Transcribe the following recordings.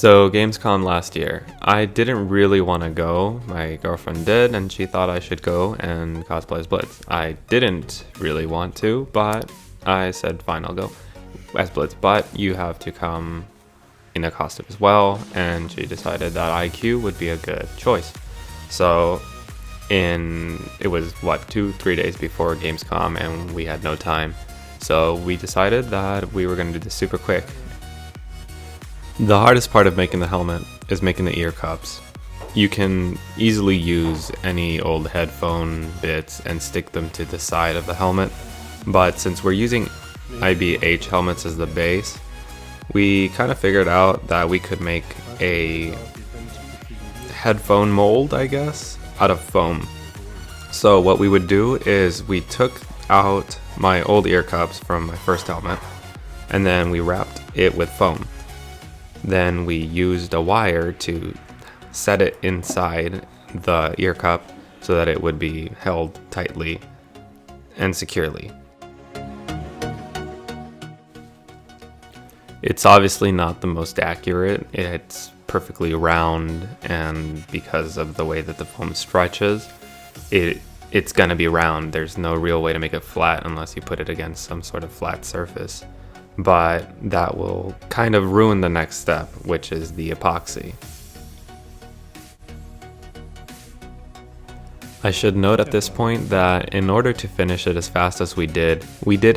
So Gamescom last year, I didn't really want to go. My girlfriend did, and she thought I should go and cosplay as Blitz. I didn't really want to, but I said fine, I'll go as Blitz, but you have to come in a costume as well, and she decided that IQ would be a good choice. So it was 2-3 days before Gamescom, and we had no time. So we decided that we were going to do this super quick. The hardest part of making the helmet is making the ear cups. You can easily use any old headphone bits and stick them to the side of the helmet, but since we're using IBH helmets as the base, we kind of figured out that we could make a headphone mold, I guess, out of foam. So what we would do is we took out my old ear cups from my first helmet, and then we wrapped it with foam. Then we used a wire to set it inside the ear cup so that it would be held tightly and securely. It's obviously not the most accurate. It's perfectly round, and because of the way that the foam stretches, it's gonna be round. There's no real way to make it flat unless you put it against some sort of flat surface. But that will kind of ruin the next step, which is the epoxy. I should note at this point that in order to finish it as fast as we did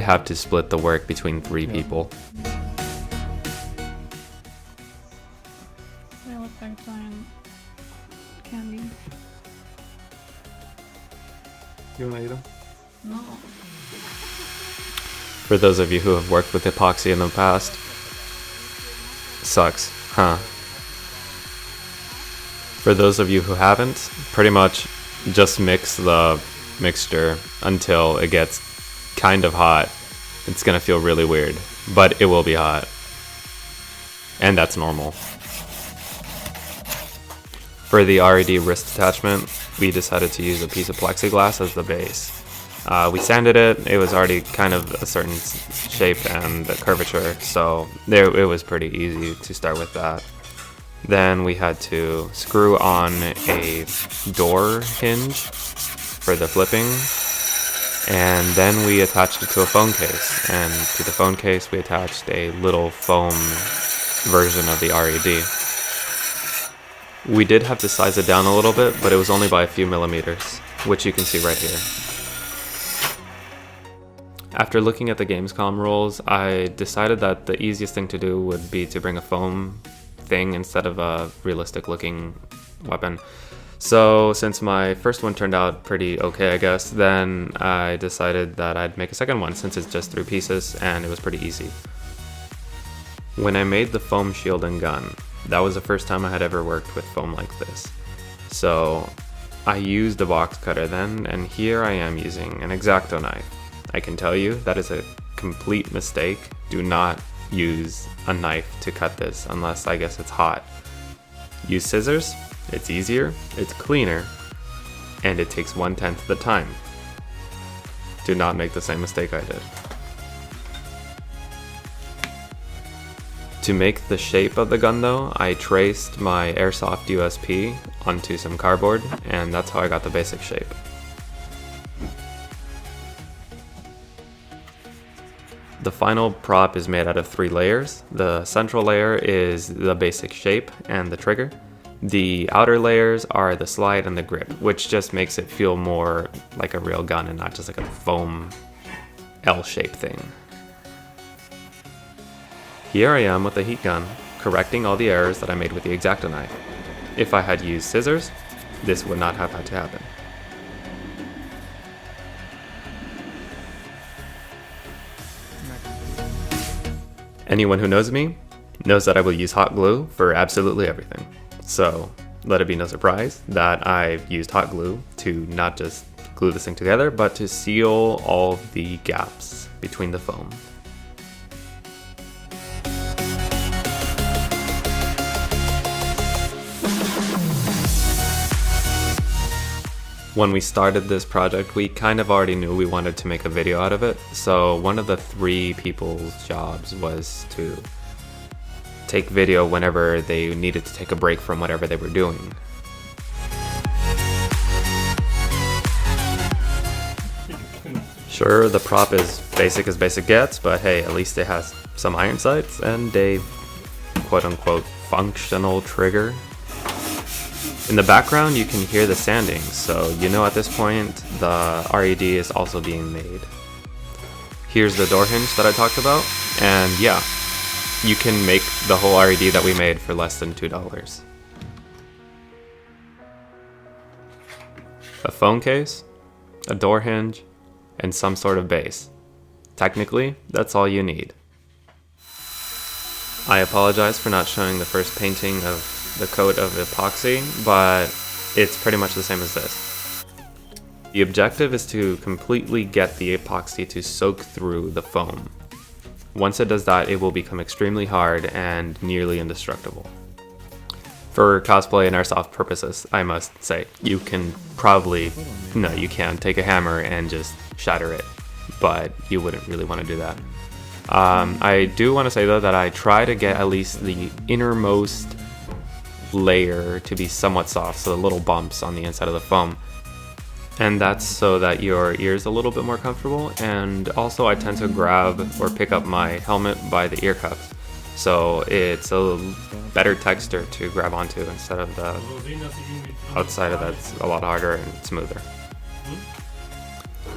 have to split the work between 3 people. They look like giant candy. You wanna eat them? No. For those of you who have worked with epoxy in the past, sucks, huh? For those of you who haven't, pretty much just mix the mixture until it gets kind of hot. It's gonna feel really weird, but it will be hot. And that's normal. For the RED wrist attachment, we decided to use a piece of plexiglass as the base. We sanded it. It was already kind of a certain shape and curvature, so it was pretty easy to start with that. Then we had to screw on a door hinge for the flipping, and then we attached it to a phone case, and to the phone case we attached a little foam version of the RED. We did have to size it down a little bit, but it was only by a few millimeters, which you can see right here. After looking at the Gamescom rules, I decided that the easiest thing to do would be to bring a foam thing instead of a realistic looking weapon. So since my first one turned out pretty okay, I guess, then I decided that I'd make a second one since it's just 3 pieces and it was pretty easy. When I made the foam shield and gun, that was the first time I had ever worked with foam like this. So I used a box cutter then, and here I am using an X-Acto knife. I can tell you that is a complete mistake. Do not use a knife to cut this unless I guess it's hot. Use scissors, it's easier, it's cleaner, and it takes 1/10 the time. Do not make the same mistake I did. To make the shape of the gun though, I traced my airsoft USP onto some cardboard, and that's how I got the basic shape. The final prop is made out of 3 layers. The central layer is the basic shape and the trigger. The outer layers are the slide and the grip, which just makes it feel more like a real gun and not just like a foam L-shaped thing. Here I am with a heat gun, correcting all the errors that I made with the X-Acto knife. If I had used scissors, this would not have had to happen. Anyone who knows me knows that I will use hot glue for absolutely everything. So let it be no surprise that I've used hot glue to not just glue this thing together, but to seal all the gaps between the foam. When we started this project, we kind of already knew we wanted to make a video out of it, so one of the 3 people's jobs was to take video whenever they needed to take a break from whatever they were doing. Sure, the prop is basic as basic gets, but hey, at least it has some iron sights and a quote-unquote functional trigger. In the background, you can hear the sanding, so you know at this point the RED is also being made. Here's the door hinge that I talked about, and yeah, you can make the whole RED that we made for less than $2. A phone case, a door hinge, and some sort of base. Technically, that's all you need. I apologize for not showing the first painting of the coat of epoxy, but it's pretty much the same as this. The objective is to completely get the epoxy to soak through the foam. Once it does that, it will become extremely hard and nearly indestructible. For cosplay and airsoft purposes, I must say, you can take a hammer and just shatter it, but you wouldn't really want to do that. I do want to say though that I try to get at least the innermost layer to be somewhat soft, so the little bumps on the inside of the foam. And that's so that your ear is a little bit more comfortable, and also I tend to grab or pick up my helmet by the ear cups, so it's a better texture to grab onto instead of the outside of that's a lot harder and smoother.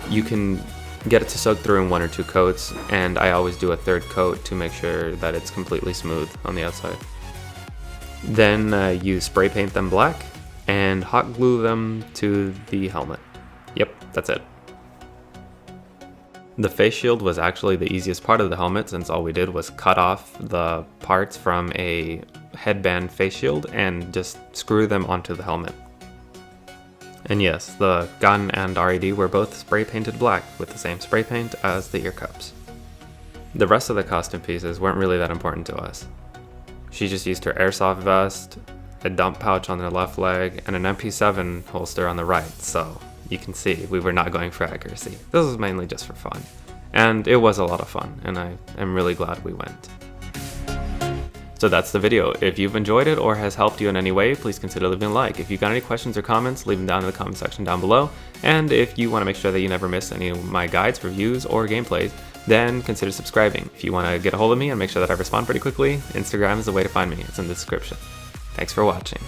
You can get it to soak through in 1 or 2 coats, and I always do a 3rd coat to make sure that it's completely smooth on the outside. Then you spray paint them black and hot glue them to the helmet. Yep, that's it. The face shield was actually the easiest part of the helmet, since all we did was cut off the parts from a headband face shield and just screw them onto the helmet. And yes, the gun and RED were both spray painted black with the same spray paint as the ear cups. The rest of the costume pieces weren't really that important to us. She just used her airsoft vest, a dump pouch on her left leg, and an MP7 holster on the right, so you can see we were not going for accuracy. This was mainly just for fun. And it was a lot of fun, and I am really glad we went. So that's the video. If you've enjoyed it or has helped you in any way, please consider leaving a like. If you've got any questions or comments, leave them down in the comment section down below. And if you want to make sure that you never miss any of my guides, reviews, or gameplays, then consider subscribing. If you want to get a hold of me and make sure that I respond pretty quickly, Instagram is the way to find me. It's in the description. Thanks for watching.